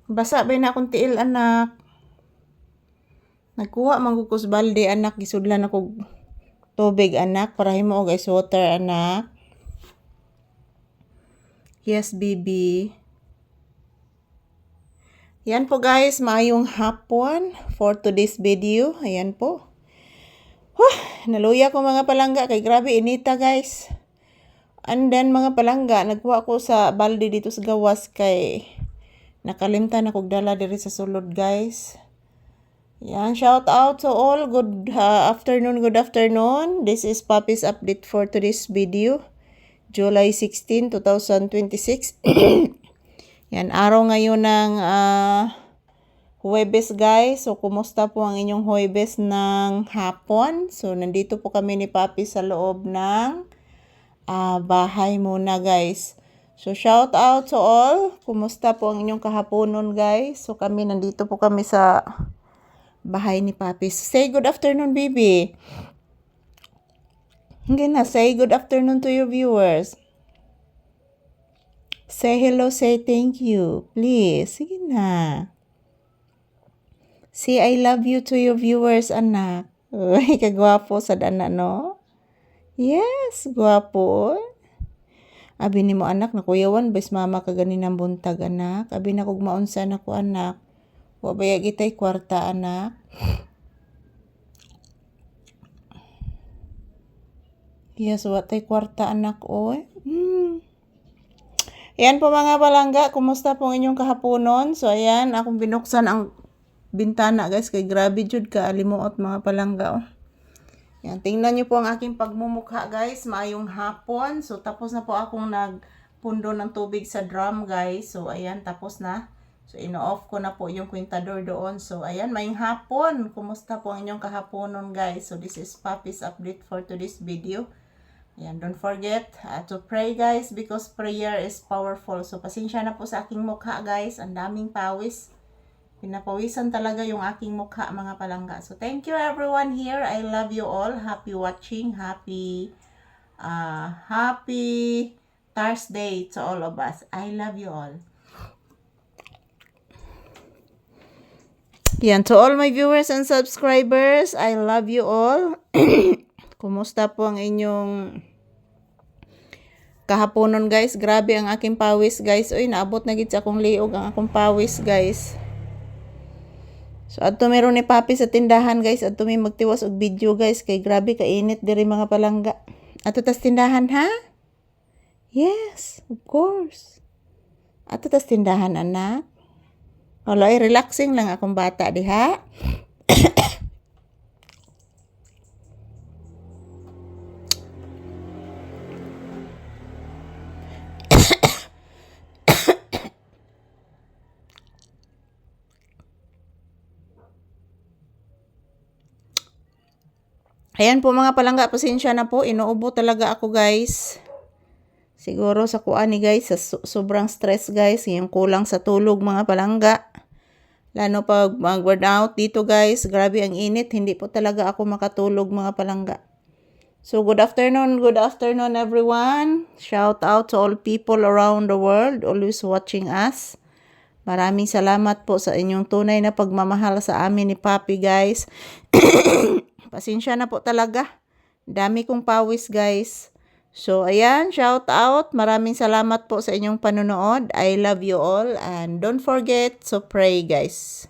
Basa ba na akong tiil, anak? Nagkuha manggugos balde, anak. Gisudlan ako tubig, anak. Para himo og ice water, anak. Yes, baby. Yan po guys, maayong hapon for today's video. Ayan po. Naluya ko mga palangga kay grabe inita guys. And then mga palangga, nagkuha ko sa balde dito sa gawas kay nakalimtan akong dala diri sa sulod guys. Yan, shout out to all. Good afternoon, good afternoon. This is Papi's update for today's video. July 16, 2026. Yan, araw ngayon ng Huwebes guys. So, kumusta po ang inyong Huwebes ng hapon? So, nandito po kami ni Papi sa loob ng bahay muna guys. So, shout out to all. Kumusta po ang inyong kahaponon guys? So, nandito po kami sa bahay ni Papi. Say good afternoon, baby. Hindi na, say good afternoon to your viewers. Say hello, say thank you. Please, sige na. Say I love you to your viewers, anak. Uy, kagwapo sa dana, no? Yes, gwapo. Abi ni mo, anak, nakuyawan, bes mama ka ganinang buntag, anak. Abi na kog maunsa na ko, anak. Wabaya kitay kwarta, anak. Yes, watay kwarta, anak, oy. Ayan po mga palangga, kumusta po inyong kahaponon? So ayan, akong binuksan ang bintana guys, kay grabe jud ka alimuot mga palangga. Oh. Yan, tingnan niyo po ang aking pagmumukha guys, maayong hapon. So tapos na po akong nagpundo ng tubig sa drum guys. So ayan, tapos na. So ino-off ko na po yung kwintador doon. So ayan, maayong hapon. Kumusta po ang inyong kahaponon guys? So this is Papi's update for today's video. Ayan, don't forget to pray guys because prayer is powerful. So pasensya na po sa aking mukha guys, ang daming pawis. Pinapawisan talaga yung aking mukha mga palangga. So thank you everyone here. I love you all. Happy watching. Happy Thursday to all of us. I love you all. Yan, to all my viewers and subscribers, I love you all. Kumusta po ang inyong kahaponon guys? Grabe ang aking pawis guys. Uy, naabot na gid sa akong liog ang akong pawis guys. So adto meron ni Papi sa tindahan guys. Adto may magtiwas og video guys kay grabe ka init diri mga palangga. Adto tas tindahan ha? Yes, of course. Adto tas tindahan anak. Wala, relaxing lang akong bata diha. Ayan po mga palangga, pasensya na po. Inuubo talaga ako guys. Siguro sa kuan ni guys, sa sobrang stress guys. Yung kulang sa tulog mga palangga. Lalo pag mag-workout dito guys. Grabe ang init. Hindi po talaga ako makatulog mga palangga. So good afternoon everyone. Shout out to all people around the world always watching us. Maraming salamat po sa inyong tunay na pagmamahal sa amin ni Papi guys. Pasensya na po talaga. Dami kong pawis guys. So ayan, shout out. Maraming salamat po sa inyong panonood. I love you all and don't forget to pray guys.